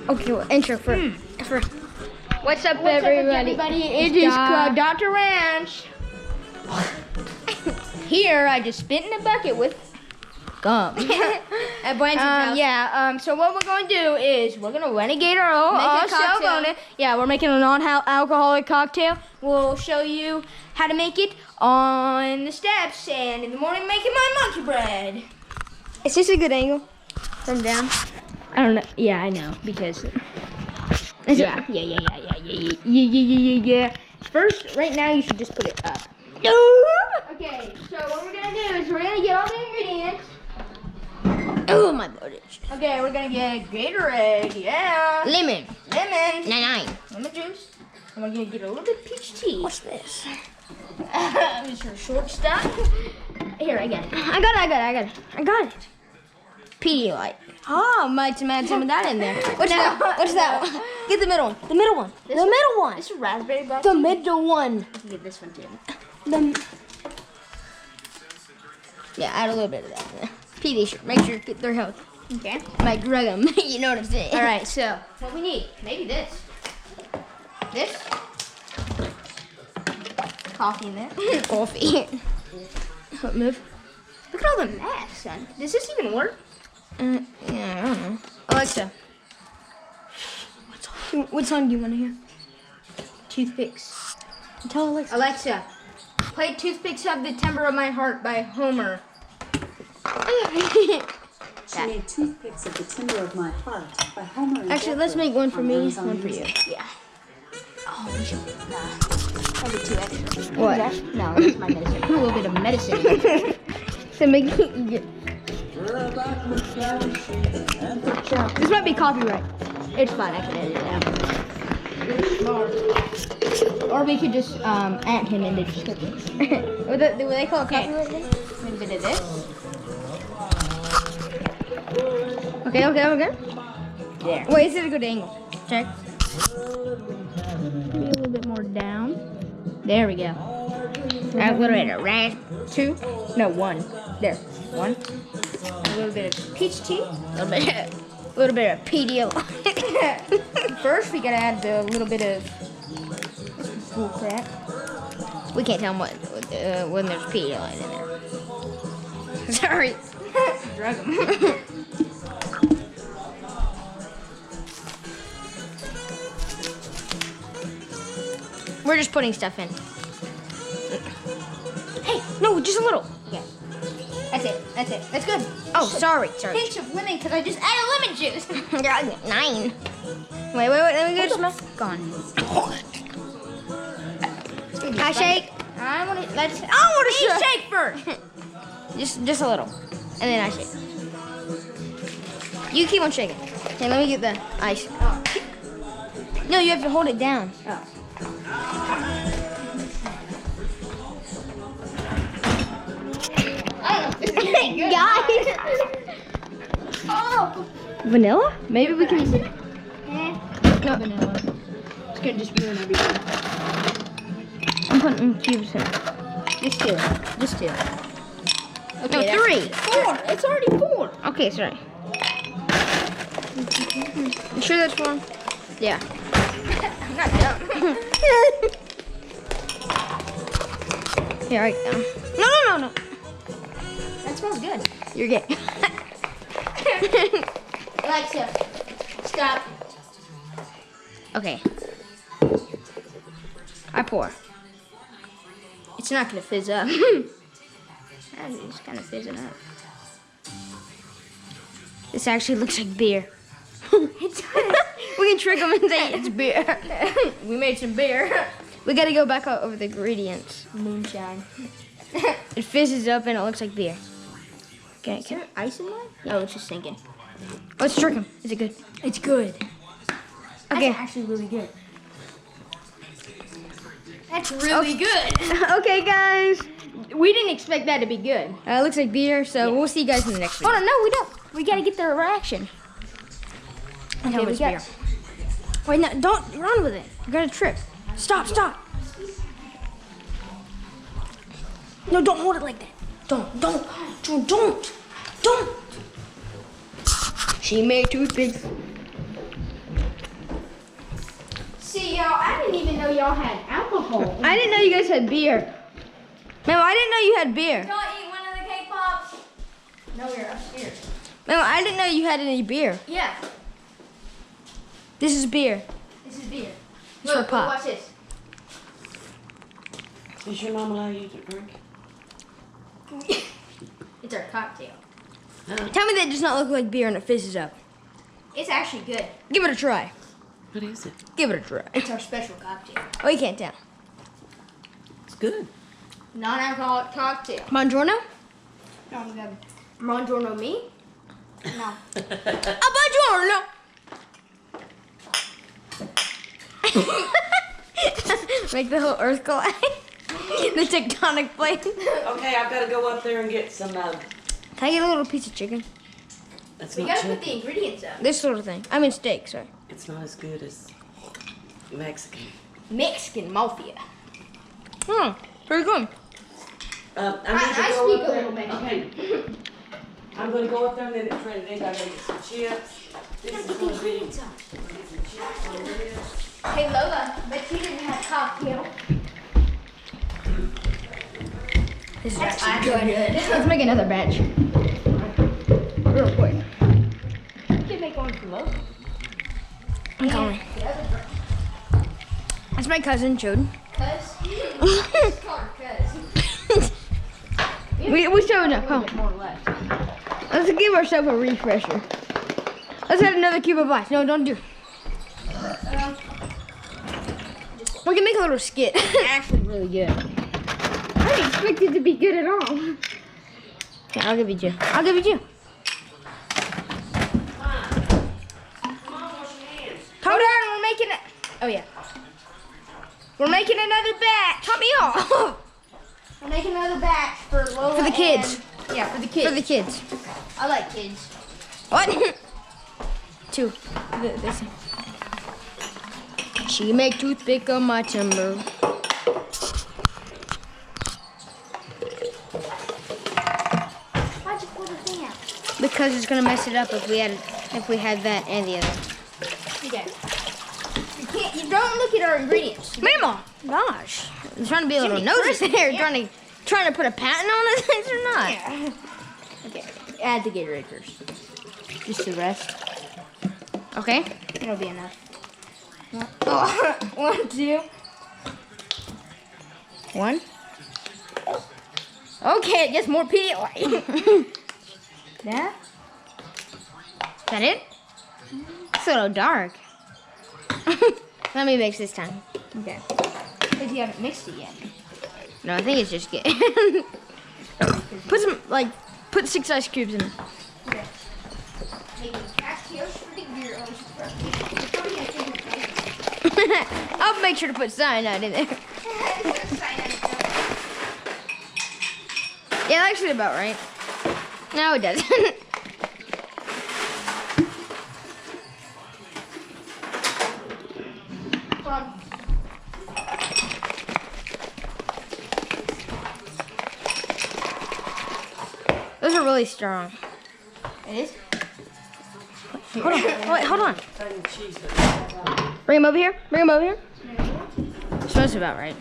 Okay, well, intro first. What's up, What's everybody? up, everybody? It is Dr. Ranch. Here, I just spit in a bucket with gum. At Blanton's house. Yeah. So what we're going to do is we're going to renegade our own Make a self cocktail. on it. Yeah, we're making a non-alcoholic cocktail. We'll show you how to make it on the steps, and in the morning making my monkey bread. Is this a good angle? From down? I don't know. Yeah, I know because. Yeah. First, right now, you should just put it up. Okay, so what we're gonna do is we're gonna get all the ingredients. Oh, my body. Okay, we're gonna get Gatorade, yeah. Lemon. Lemon. Nine. Lemon juice. And we're gonna get a little bit of peach tea. What's this? This is short stuff. Here, I got it. I got it. Pedialyte. Oh, might add some of that in there. What's that one? Get the middle one. The middle one. This the one? middle one. This is raspberry black The tea. middle one. I can get this one too. Yeah, add a little bit of that. PD shirt. Make sure they're healthy. Okay. Like drug them. You know what I'm saying? All right, so what we need, maybe this. This. Coffee in there. Coffee. What move? Look at all the mess, son. Does this even work? Yeah, I don't know. Alexa, What song do you want to hear? toothpicks. Tell Alexa. Alexa, play Toothpicks of the Timber of My Heart by Homer. She made toothpicks of the timber of my heart by Homer and Actually, let's Jethro make one for on me, Amazon one for you. Music. Yeah. Oh, we should. Probably two extra. What? No, that's my medicine. Put a little bit of medicine in there. To make it get. This might be copyright. It's fine, I can edit it out. Or we could just add him in the description. Would they call it copyright? A little bit of this. Okay. There. Wait, is it a good angle? Check. Maybe a little bit more down. There we go. Add a little bit of two. No, one. There. One. A little bit of peach tea. A little bit of Pedialyte. First, we gotta add a little bit of bull crap. We can't tell them when there's Pedialyte in there. Sorry. Drug 'em. We're just putting stuff in. Hey, no, just a little. Okay. That's it. That's good. Oh, sorry. Pinch of lemon because I just added lemon juice. 9. Wait, let me get a smell. Gone. I shake. I want to. Let's. I want to shake first. Just a little, and then I shake. You keep on shaking. Okay, let me get the ice. Oh. No, you have to hold it down. Oh. Guys. Oh. Vanilla? Maybe we can. No vanilla. It's gonna just ruin everything. I'm putting cubes in. Just two. Okay, No, that's 3. 4. It's already 4. Okay, sorry. You sure that's 1? Yeah. I'm not dumb. Here, right now. No. That smells good. You're gay. Alexa, stop. Okay. I pour. It's not gonna fizz up. It's kind of fizzing up. This actually looks like beer. We can trick them and say it's beer. We made some beer. We gotta go back over the ingredients. Moonshine. It fizzes up and it looks like beer. Is there ice in mine? Oh, it's just sinking. Let's trick them. Is it good? It's good. Okay. That's actually really good. That's really good. Okay, guys. We didn't expect that to be good. It looks like beer, so we'll see you guys in the next video. Oh, no, we don't. We gotta get their reaction. Okay, we we got- beer. Wait, no, don't run with it. You're gonna trip. Stop. No, don't hold it like that. Don't. She made toothpicks. See, y'all, I didn't even know y'all had alcohol. I didn't know you guys had beer. Ma'am, I didn't know you had beer. Don't eat one of the cake pops. No, you're upstairs. Ma'am, I didn't know you had any beer. Yeah, This is beer. this is beer. It's for Look, Pop. watch this. Does your mom allow you to drink? It's our cocktail. Tell me that does not look like beer and it fizzes up. It's actually good. Give it a try. What is it? Give it a try. It's our special cocktail. Oh, you can't tell. It's good. Non-alcoholic cocktail. Buongiorno? No, I'm good. Buongiorno me? No. Buongiorno! Make the whole earth collide. The tectonic plate. Okay, I've got to go up there and get some. Can I get a little piece of chicken? That's We not gotta put chicken. the ingredients up. This sort of thing. I mean steak, sorry. It's not as good as Mexican. Mexican mafia. Pretty good. I need to I go speak up a there. little Mexican. Okay. I'm going to go up there and then it's ready. Then I gotta get some chips. This is going to be. Get some chips on this. Hey Lola, but you didn't have cocktail. This is Actually good. Let's make another batch. Real quick. You can make one for Lola. I'm coming. That's my cousin, Jude. Cuz? Just call her cuz. We showed up. Huh? More or less. Let's give ourselves a refresher. Let's add another cube of ice. No, don't do. We can make a little skit. Actually really good. I didn't expect it to be good at all. Okay, I'll give you two. I'll give you two. Hold on, we're making it. Oh yeah. We're making another batch. Cut me off. We'll make another batch for Lola For the kids. and- yeah, for the kids. For the kids. I like kids. What? Two. This. She make toothpick on my timber. Why'd you pull the thing out? Because it's gonna mess it up if we had that and the other. Okay. You don't look at our ingredients. Mama, gosh, I'm trying to be a little Jimmy, nosy Chris, there. yeah. Trying to put a patent on it, things or not? Yeah. Okay. Add the Gatorade first. Just the rest. Okay. It'll be enough. Oh, 1, 2. 1. Okay, it gets more Pedialyte. That? Is that it? It's a little dark. Let me mix this time. Okay. Because you haven't mixed it yet. No, I think it's just good. Put 6 ice cubes in it. Okay. Making cocktails for the girls. I'll make sure to put cyanide in there. Yeah, that's actually about right. No, it doesn't. Those are really strong. It is? Hold on. Wait, hold on. Cheese, but Bring him over here. Bring him over here. Smells about right.